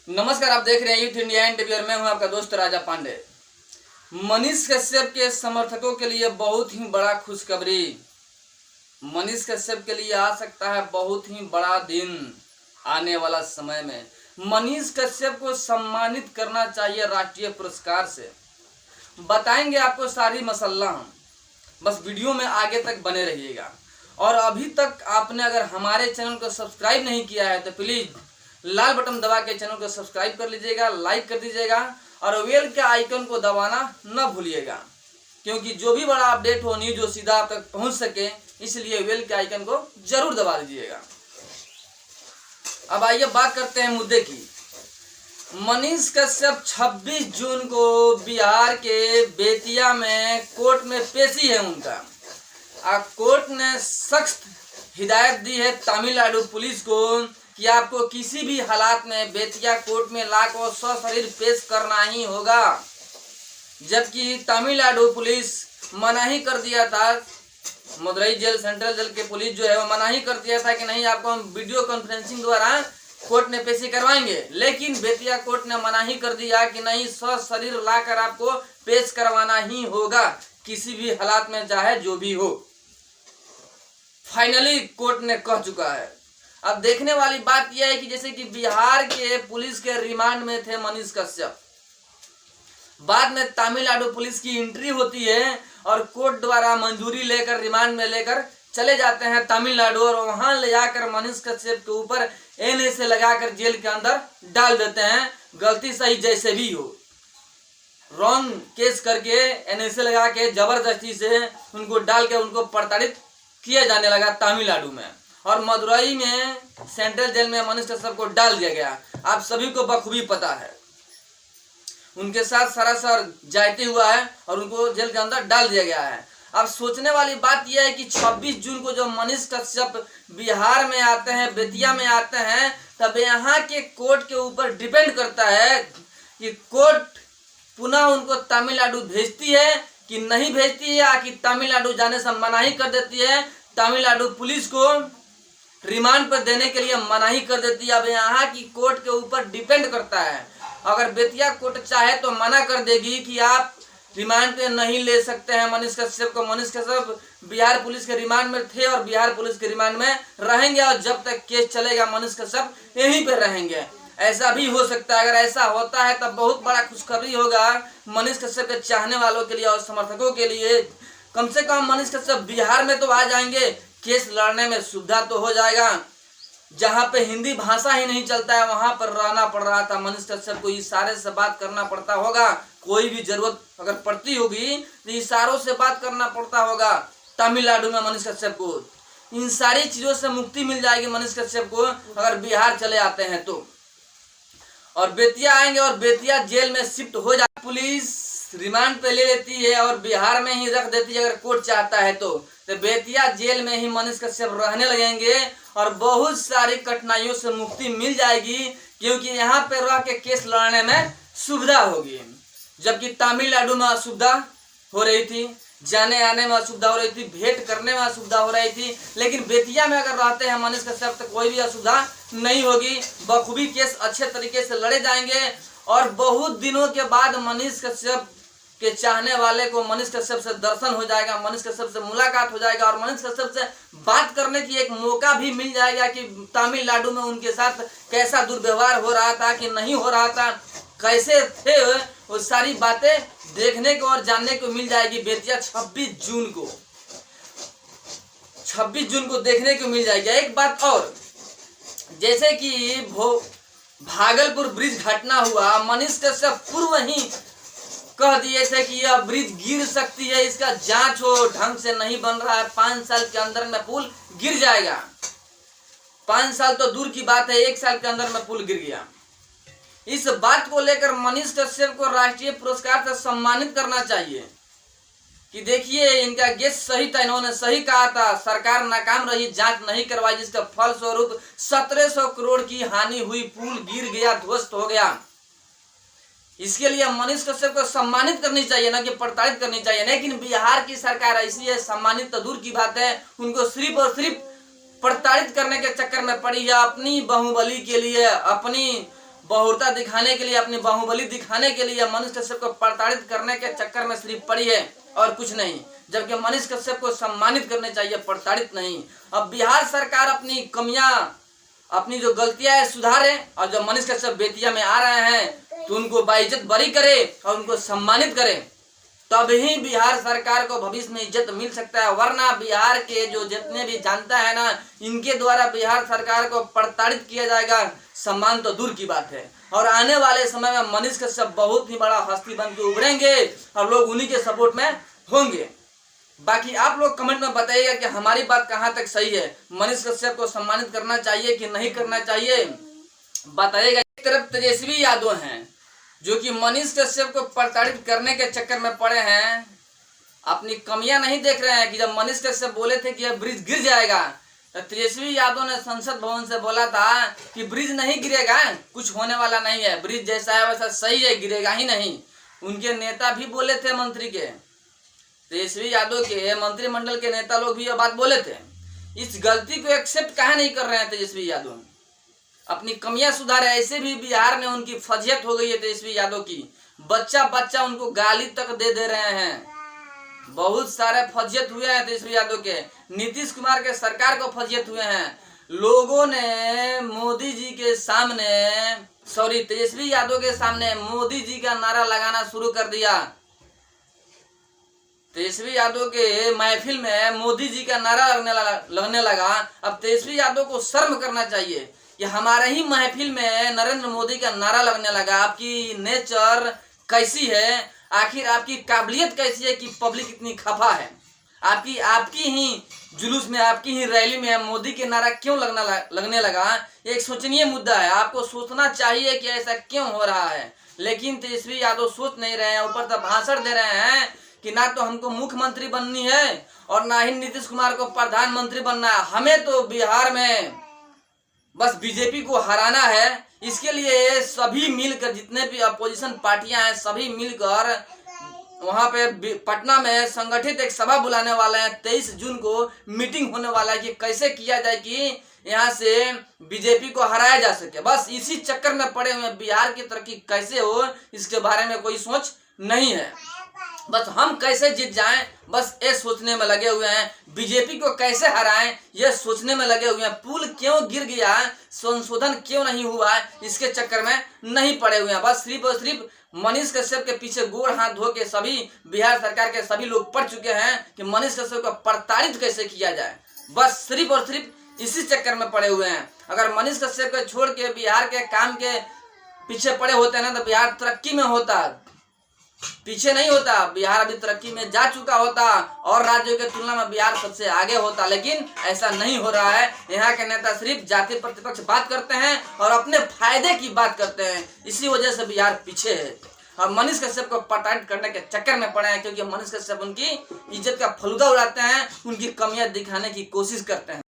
नमस्कार, आप देख रहे हैं यूथ इंडिया इंटरव्यू और मैं हूं आपका दोस्त राजा पांडे। मनीष कश्यप के समर्थकों के लिए बहुत ही बड़ा खुशखबरी। मनीष कश्यप के लिए आ सकता है बहुत ही बड़ा दिन आने वाला समय में। मनीष कश्यप को सम्मानित करना चाहिए राष्ट्रीय पुरस्कार से। बताएंगे आपको सारी मसल्ला हम, बस वीडियो में आगे तक बने रहिएगा। और अभी तक आपने अगर हमारे चैनल को सब्सक्राइब नहीं किया है तो प्लीज लाल बटन दबा के चैनल को सब्सक्राइब कर लीजिएगा, लाइक कर दीजिएगा और बेल के आइकन को दबाना न भूलिएगा, क्योंकि जो भी बड़ा अपडेट हो न्यूज जो सीधा आप तक पहुंच सके, इसलिए बेल के आइकन को जरूर दबा लीजिएगा। अब आइए बात करते हैं मुद्दे की। मनीष कश्यप 26 जून को बिहार के बेतिया में कोर्ट में पेशी है उनका। कोर्ट ने सख्त हिदायत दी है तमिलनाडु पुलिस को कि आपको किसी भी हालात में बेतिया कोर्ट में लाकर सशरीर पेश करना ही होगा। जबकि तमिलनाडु पुलिस मनाही कर दिया था, मदुरई जेल सेंट्रल जेल के पुलिस जो है वो मनाही कर दिया था कि नहीं, आपको हम वीडियो कॉन्फ्रेंसिंग द्वारा कोर्ट में पेशी करवाएंगे। लेकिन बेतिया कोर्ट ने मनाही कर दिया कि नहीं, सशरीर लाकर आपको पेश करवाना ही होगा, किसी भी हालात में चाहे जो भी हो। फाइनली कोर्ट ने कह चुका है। अब देखने वाली बात यह है कि जैसे कि बिहार के पुलिस के रिमांड में थे मनीष कश्यप, बाद में तमिलनाडु पुलिस की एंट्री होती है और कोर्ट द्वारा मंजूरी लेकर रिमांड में लेकर चले जाते हैं तमिलनाडु, और वहां ले जाकर मनीष कश्यप के ऊपर एनएसए लगाकर जेल के अंदर डाल देते हैं। गलती सही जैसे भी हो, रॉन्ग केस करके एनएसए लगा के जबरदस्ती से उनको डाल के उनको प्रताड़ित किया जाने लगा तमिलनाडु में, और मदुरई में सेंट्रल जेल में मनीष कश्यप को डाल दिया गया। आप सभी को बखूबी पता है, उनके साथ सरासर जायती हुआ है और उनको जेल के अंदर डाल दिया गया है। अब सोचने वाली बात यह है कि 26 जून को जब मनीष कश्यप बिहार में आते हैं, बेतिया में आते हैं, तब यहाँ के कोर्ट के ऊपर डिपेंड करता है कि कोर्ट पुनः उनको तमिलनाडु भेजती है कि नहीं भेजती है, या कि तमिलनाडु जाने से मनाही कर देती है, तमिलनाडु पुलिस को रिमांड पर देने के लिए मनाही कर देती है। अब यहाँ की कोर्ट के ऊपर डिपेंड करता है। अगर बेतिया कोर्ट चाहे तो मना कर देगी कि आप रिमांड पे नहीं ले सकते हैं मनीष कश्यप को। मनीष कश्यप बिहार पुलिस के रिमांड में थे और बिहार पुलिस के रिमांड में रहेंगे, और जब तक केस चलेगा मनीष कश्यप यहीं पे रहेंगे। ऐसा भी हो सकता है। अगर ऐसा होता है तब बहुत बड़ा खुशखबरी होगा मनीष कश्यप के चाहने वालों के लिए और समर्थकों के लिए। कम से कम मनीष कश्यप बिहार में तो आ जाएंगे, केस लड़ने में सुविधा तो हो जाएगा। जहां पे हिंदी भाषा ही नहीं चलता है वहां पर रहना पड़ रहा था मनीष कश्यप को, इशारे से बात करना पड़ता होगा। कोई भी जरूरत अगर पड़ती होगी तो इशारों से बात करना पड़ता होगा तमिलनाडु में मनीष कश्यप को। इन सारी चीजों से मुक्ति मिल जाएगी मनीष कश्यप को अगर बिहार चले आते हैं तो। और बेतिया आएंगे और बेतिया जेल में शिफ्ट हो जाए, पुलिस रिमांड पे ले लेती है और बिहार में ही रख देती है अगर कोर्ट चाहता है तो बेतिया जेल में ही मनीष कश्यप रहने लगेंगे और बहुत सारी कठिनाइयों से मुक्ति मिल जाएगी, क्योंकि यहाँ पे रह के केस लड़ने में सुविधा होगी। जबकि तमिलनाडु में असुविधा हो रही थी, जाने आने में असुविधा हो रही थी, भेंट करने में असुविधा हो रही थी, लेकिन बेतिया में अगर रहते हैं मनीष कश्यप तो कोई भी असुविधा नहीं होगी। बखूबी केस अच्छे तरीके से लड़े जाएंगे और बहुत दिनों के बाद मनीष कश्यप के चाहने वाले को मनीष कश्यप से दर्शन हो जाएगा, मनीष कश्यप से मुलाकात हो जाएगा और मनीष कश्यप से बात करने की एक मौका भी मिल जाएगा कि तमिलनाडु में उनके साथ कैसा दुर्व्यवहार हो रहा था कि नहीं हो रहा था, कैसे थे, वो सारी बातें देखने को और जानने को मिल जाएगी। बेतिया 26 जून को देखने को मिल जाएगी। एक बात और, जैसे कि भागलपुर ब्रिज घटना हुआ, मनीष कश्यप पूर्व ही कह दिए थे कि यह ब्रिज गिर सकती है, इसका जांच हो, ढंग से नहीं बन रहा है, 5 साल के अंदर में पुल गिर जाएगा। 5 साल तो दूर की बात है, 1 साल के अंदर में पुल गिर गया। इस बात को लेकर मनीष कश्यप को राष्ट्रीय पुरस्कार से सम्मानित करना चाहिए कि देखिए इनका गेस सही था, इन्होंने सही कहा था, सरकार नाकाम रही, जांच नहीं करवाई, जिसका फल स्वरूप 1700 करोड़ की हानि हुई, पुल गिर गया, ध्वस्त हो गया। इसके लिए मनीष कश्यप को सम्मानित करनी चाहिए, ना कि प्रताड़ित करनी चाहिए। लेकिन बिहार की सरकार ऐसी है, सम्मानित तो दूर की बात है, उनको सिर्फ और सिर्फ प्रताड़ित करने के चक्कर में पड़ी है, अपनी बाहुबली के लिए, अपनी बहुरता दिखाने के लिए, अपनी बाहुबली दिखाने के लिए मनीष कश्यप को प्रताड़ित करने के चक्कर में सिर्फ पड़ी है और कुछ नहीं। जबकि मनीष कश्यप को सम्मानित करने चाहिए, प्रताड़ित नहीं। अब बिहार सरकार अपनी कमियां, अपनी जो गलतियां है सुधारे, और जो मनीष कश्यप बेतिया में आ रहे हैं तो उनको बाइज्जत बरी करे और उनको सम्मानित करे, तभी बिहार सरकार को भविष्य में इज्जत मिल सकता है। वरना बिहार के जो जितने भी जनता है ना, इनके द्वारा बिहार सरकार को प्रताड़ित किया जाएगा, सम्मान तो दूर की बात है। और आने वाले समय में मनीष कश्यप बहुत ही बड़ा हस्ती बन के उभरेंगे और लोग उन्हीं के सपोर्ट में होंगे। बाकी आप लोग कमेंट में बताइएगा कि हमारी बात कहाँ तक सही है, मनीष कश्यप को सम्मानित करना चाहिए कि नहीं करना चाहिए, बताइएगा। एक तरफ तेजस्वी यादव हैं जो कि मनीष कश्यप को प्रताड़ित करने के चक्कर में पड़े हैं, अपनी कमियां नहीं देख रहे हैं। कि जब मनीष कश्यप बोले थे कि यह ब्रिज गिर जाएगा, तो तेजस्वी यादव ने संसद भवन से बोला था कि ब्रिज नहीं गिरेगा, कुछ होने वाला नहीं है, ब्रिज जैसा है वैसा सही है, गिरेगा ही नहीं। उनके नेता भी बोले थे, मंत्री के, तेजस्वी यादव के मंत्रिमंडल के नेता लोग भी यह बात बोले थे। इस गलती को एक्सेप्ट काहे नहीं कर रहे हैं तेजस्वी यादव, अपनी कमियां सुधारे। ऐसे भी बिहार में उनकी फजियत हो गई है तेजस्वी यादव की, बच्चा बच्चा उनको गाली तक दे रहे हैं। बहुत सारे फजियत हुए हैं तेजस्वी यादव के, नीतीश कुमार के सरकार को फजियत हुए हैं। लोगों ने मोदी जी के सामने, सॉरी तेजस्वी यादव के सामने मोदी जी का नारा लगाना शुरू कर दिया। तेजस्वी यादव के महफिल में मोदी जी का नारा लगने लगा। अब तेजस्वी यादव को शर्म करना चाहिए। ये हमारे ही महफिल में नरेंद्र मोदी का नारा लगने लगा। आपकी नेचर कैसी है, आखिर आपकी काबिलियत कैसी है कि पब्लिक इतनी खफा है। आपकी ही जुलूस में, आपकी ही रैली में मोदी के नारा क्यों लगने लगा, ये एक सोचनीय मुद्दा है। आपको सोचना चाहिए कि ऐसा क्यों हो रहा है, लेकिन तेजस्वी यादव सोच नहीं रहे हैं। ऊपर तक भाषण दे रहे हैं कि ना तो हमको मुख्यमंत्री बननी है और ना ही नीतीश कुमार को प्रधानमंत्री बनना है, हमें तो बिहार में बस बीजेपी को हराना है। इसके लिए सभी मिलकर, जितने भी अपोजिशन पार्टियां हैं, सभी मिलकर वहां पे पटना में संगठित एक सभा बुलाने वाले हैं। 23 जून को मीटिंग होने वाला है कि कैसे किया जाए कि यहाँ से बीजेपी को हराया जा सके। बस इसी चक्कर में पड़े हुए, बिहार की तरक्की कैसे हो इसके बारे में कोई सोच नहीं है। बस हम कैसे जीत जाएं, बस ये सोचने में लगे हुए हैं। बीजेपी को कैसे हराएं, ये सोचने में लगे हुए हैं। पुल क्यों गिर गया, संशोधन क्यों नहीं हुआ, इसके चक्कर में नहीं पड़े हुए हैं। बस सिर्फ और सिर्फ मनीष कश्यप के पीछे गोड़ हाथ धो के सभी बिहार सरकार के सभी लोग पड़ चुके हैं कि मनीष कश्यप को प्रताड़ित कैसे किया जाए। बस सिर्फ और सिर्फ इसी चक्कर में पड़े हुए हैं। अगर मनीष कश्यप को छोड़ के बिहार के काम के पीछे पड़े होते ना, तो बिहार तरक्की में होता, पीछे नहीं होता। बिहार अभी तरक्की में जा चुका होता और राज्यों के तुलना में बिहार सबसे आगे होता, लेकिन ऐसा नहीं हो रहा है। यहाँ के नेता सिर्फ जाति प्रतिपक्ष बात करते हैं और अपने फायदे की बात करते हैं, इसी वजह से बिहार पीछे है। और मनीष कश्यप को प्रताड़ित करने के चक्कर में पड़े हैं, क्योंकि मनीष कश्यप उनकी इज्जत का फलूदा उड़ाते हैं, उनकी कमियां दिखाने की कोशिश करते हैं।